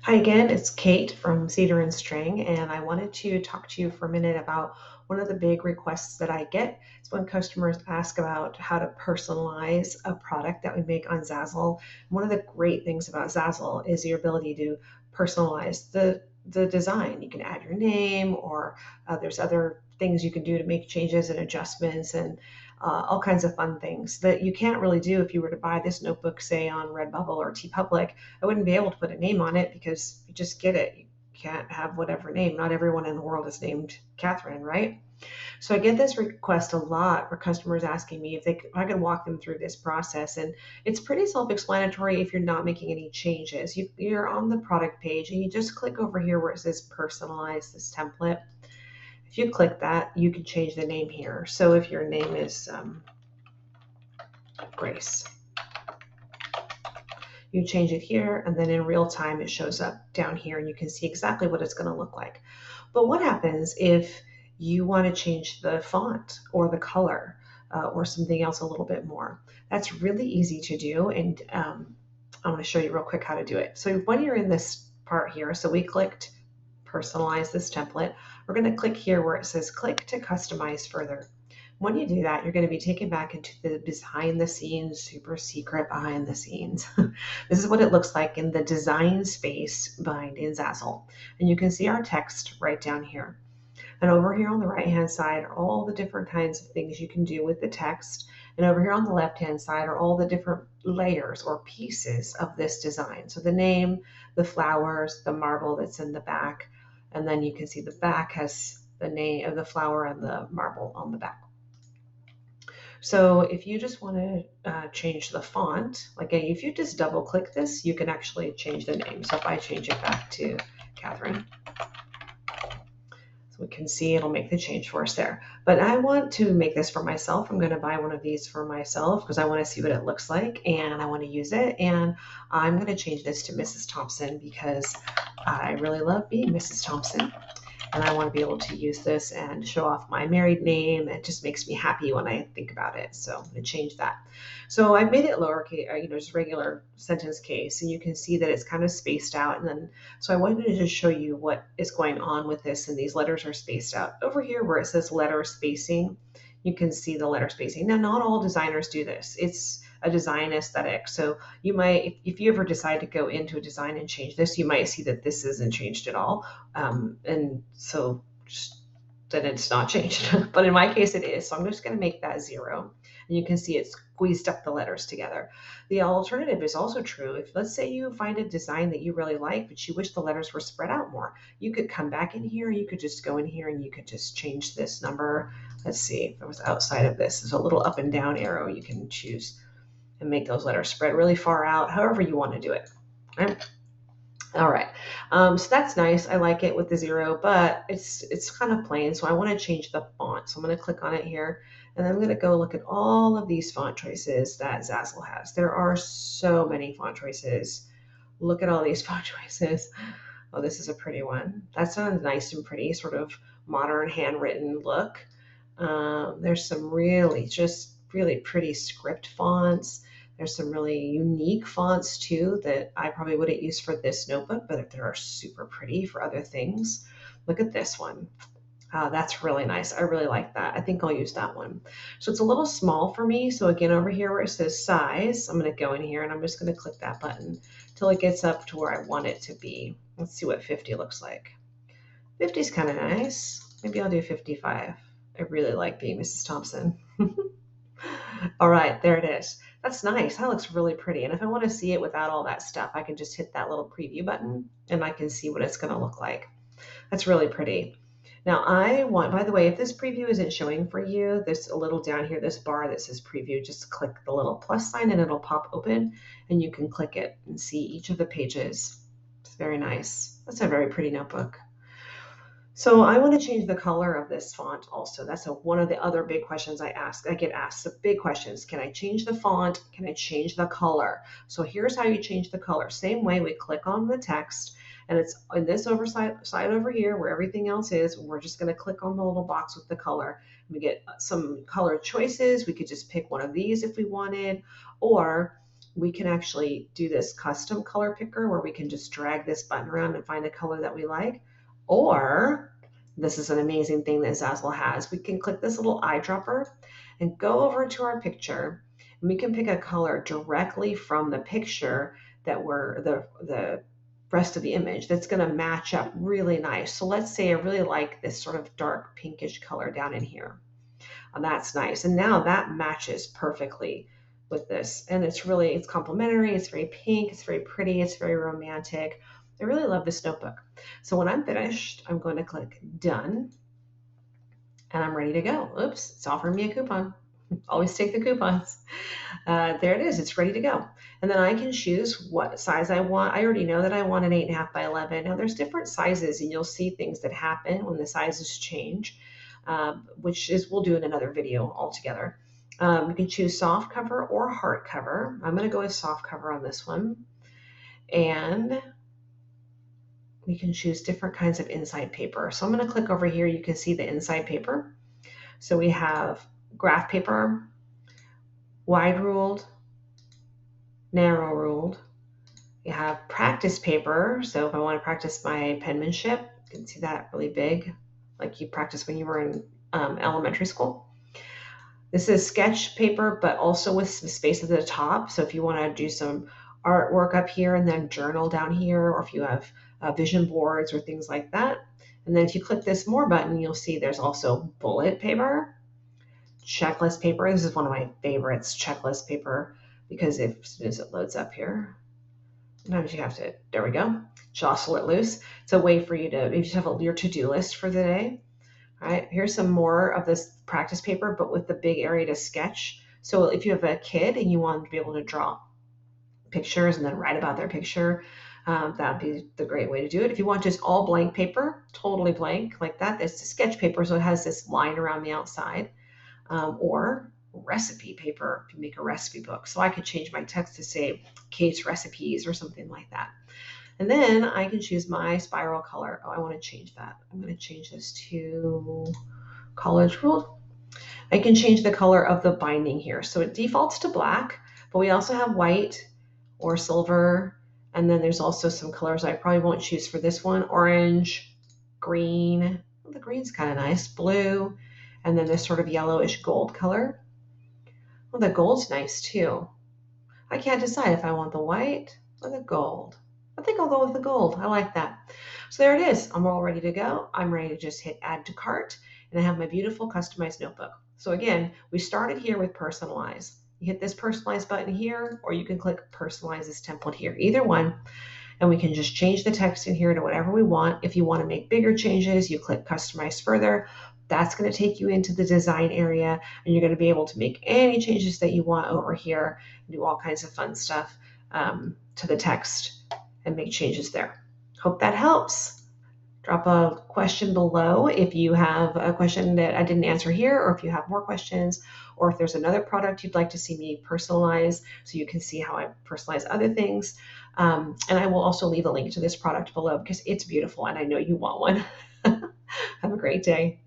Hi again, it's Kate from Cedar and String, and I wanted to talk to you for a minute about one of the big requests that I get. It's when customers ask about how to personalize a product that we make on Zazzle. One of the great things about Zazzle is your ability to personalize the design. You can add your name, or there's other things you can do to make changes and adjustments and all kinds of fun things that you can't really do if you were to buy this notebook, say on Redbubble or TeePublic. I wouldn't be able to put a name on it because you just get it. You can't have whatever name. Not everyone in the world is named Catherine, right? So I get this request a lot for customers asking me if I could walk them through this process, and it's pretty self-explanatory if you're not making any changes. You're on the product page and you just click over here where it says personalize this template. If you click that, you can change the name here. So if your name is Grace, you change it here, and then in real time it shows up down here and you can see exactly what it's going to look like. But what happens if you want to change the font or the color or something else a little bit more? That's really easy to do, and I'm going to show you real quick how to do it. So when you're in this part here, so we clicked personalize this template, we're going to click here where it says click to customize further. When you do that, you're going to be taken back into the behind the scenes, super secret behind the scenes. This is what it looks like in the design space behind in Zazzle. And you can see our text right down here. And over here on the right hand side are all the different kinds of things you can do with the text. And over here on the left hand side are all the different layers or pieces of this design. So the name, the flowers, the marble that's in the back. And then you can see the back has the name of the flower and the marble on the back. So if you just want to change the font, like if you just double click this, you can actually change the name. So if I change it back to Catherine, so we can see it'll make the change for us there. But I want to make this for myself. I'm going to buy one of these for myself because I want to see what it looks like and I want to use it. And I'm going to change this to Mrs. Thompson because I really love being Mrs. Thompson. And I want to be able to use this and show off my married name. It just makes me happy when I think about it. So I'm going to change that. So I've made it lowercase, just regular sentence case, and you can see that it's kind of spaced out. And then, so I wanted to just show you what is going on with this. And these letters are spaced out. Over here where it says letter spacing, you can see the letter spacing. Now, not all designers do this. It's a design aesthetic. So you might, if you ever decide to go into a design and change this, you might see that this isn't changed at all. And so just, then it's not changed. But in my case, it is. So I'm just going to make that 0. And you can see it squeezed up the letters together. The alternative is also true. If let's say you find a design that you really like, but you wish the letters were spread out more, you could come back in here. You could just go in here and you could just change this number. Let's see if it was outside of this. There's a little up and down arrow you can choose and make those letters spread really far out, however you want to do it. Right? All right, so that's nice. I like it with the 0, but it's kind of plain. So I want to change the font. So I'm going to click on it here, and I'm going to go look at all of these font choices that Zazzle has. There are so many font choices. Look at all these font choices. Oh, this is a pretty one. That sounds nice and pretty, sort of modern handwritten look. There's some really pretty script fonts. There's some really unique fonts too that I probably wouldn't use for this notebook, but they are super pretty for other things. Look at this one. That's really nice. I really like that. I think I'll use that one. So it's a little small for me. So again, over here where it says size, I'm going to go in here and I'm just going to click that button till it gets up to where I want it to be. Let's see what 50 looks like. 50 is kind of nice. Maybe I'll do 55. I really like being Mrs. Thompson. All right, there it is. That's nice. That looks really pretty. And if I want to see it without all that stuff, I can just hit that little preview button and I can see what it's going to look like. That's really pretty. Now I want, by the way, if this preview isn't showing for you, there's a little down here, this bar that says preview, just click the little plus sign and it'll pop open and you can click it and see each of the pages. It's very nice. That's a very pretty notebook. So I want to change the color of this font also. That's one of the other big questions I get asked. The big questions: can I change the font? Can I change the color? So here's how you change the color. Same way, we click on the text, and it's in this side over here where everything else is. We're just going to click on the little box with the color. We get some color choices. We could just pick one of these if we wanted, or we can actually do this custom color picker where we can just drag this button around and find a color that we like. Or this is an amazing thing that Zazzle has. We can click this little eyedropper and go over to our picture, and we can pick a color directly from the picture that we're the rest of the image that's going to match up really nice. So let's say I really like this sort of dark pinkish color down in here. And that's nice. And now that matches perfectly with this. And it's complimentary. It's very pink. It's very pretty. It's very romantic. I really love this notebook. So when I'm finished, I'm going to click done and I'm ready to go. Oops, it's offering me a coupon. Always take the coupons. There it is. It's ready to go. And then I can choose what size I want. I already know that I want an 8.5 by 11. Now there's different sizes and you'll see things that happen when the sizes change, which is we'll do in another video altogether. You can choose soft cover or hard cover. I'm going to go with soft cover on this one. And we can choose different kinds of inside paper. So I'm going to click over here. You can see the inside paper. So we have graph paper, wide ruled, narrow ruled. We have practice paper. So if I want to practice my penmanship, you can see that really big, like you practice when you were in elementary school. This is sketch paper, but also with some space at the top. So if you want to do some artwork up here and then journal down here, or if you have vision boards or things like that. And then if you click this more button, you'll see there's also bullet paper, checklist paper. This is one of my favorites, checklist paper, because as soon as it loads up here, sometimes you have to, there we go, jostle it loose. It's a way for you to, you just have your to-do list for the day. All right, here's some more of this practice paper, but with the big area to sketch. So if you have a kid and you want them to be able to draw pictures and then write about their picture, that would be the great way to do it. If you want just all blank paper, totally blank like that, it's sketch paper, so it has this line around the outside, or recipe paper if you make a recipe book. So I could change my text to say Kate's recipes or something like that. And then I can choose my spiral color. Oh, I want to change that. I'm going to change this to college ruled. I can change the color of the binding here. So it defaults to black, but we also have white or silver. And then there's also some colors I probably won't choose for this one. Orange, green. Well, the green's kind of nice. Blue. And then this sort of yellowish gold color. Well, the gold's nice too. I can't decide if I want the white or the gold. I think I'll go with the gold. I like that. So there it is. I'm all ready to go. I'm ready to just hit add to cart, and I have my beautiful customized notebook. So again, we started here with Personalize. You hit this Personalize button here, or you can click Personalize this template here, either one, and we can just change the text in here to whatever we want. If you want to make bigger changes, you click Customize Further. That's going to take you into the design area, and you're going to be able to make any changes that you want over here, do all kinds of fun stuff to the text and make changes there. Hope that helps. Drop a question below if you have a question that I didn't answer here, or if you have more questions, or if there's another product you'd like to see me personalize so you can see how I personalize other things. And I will also leave a link to this product below because it's beautiful and I know you want one. Have a great day.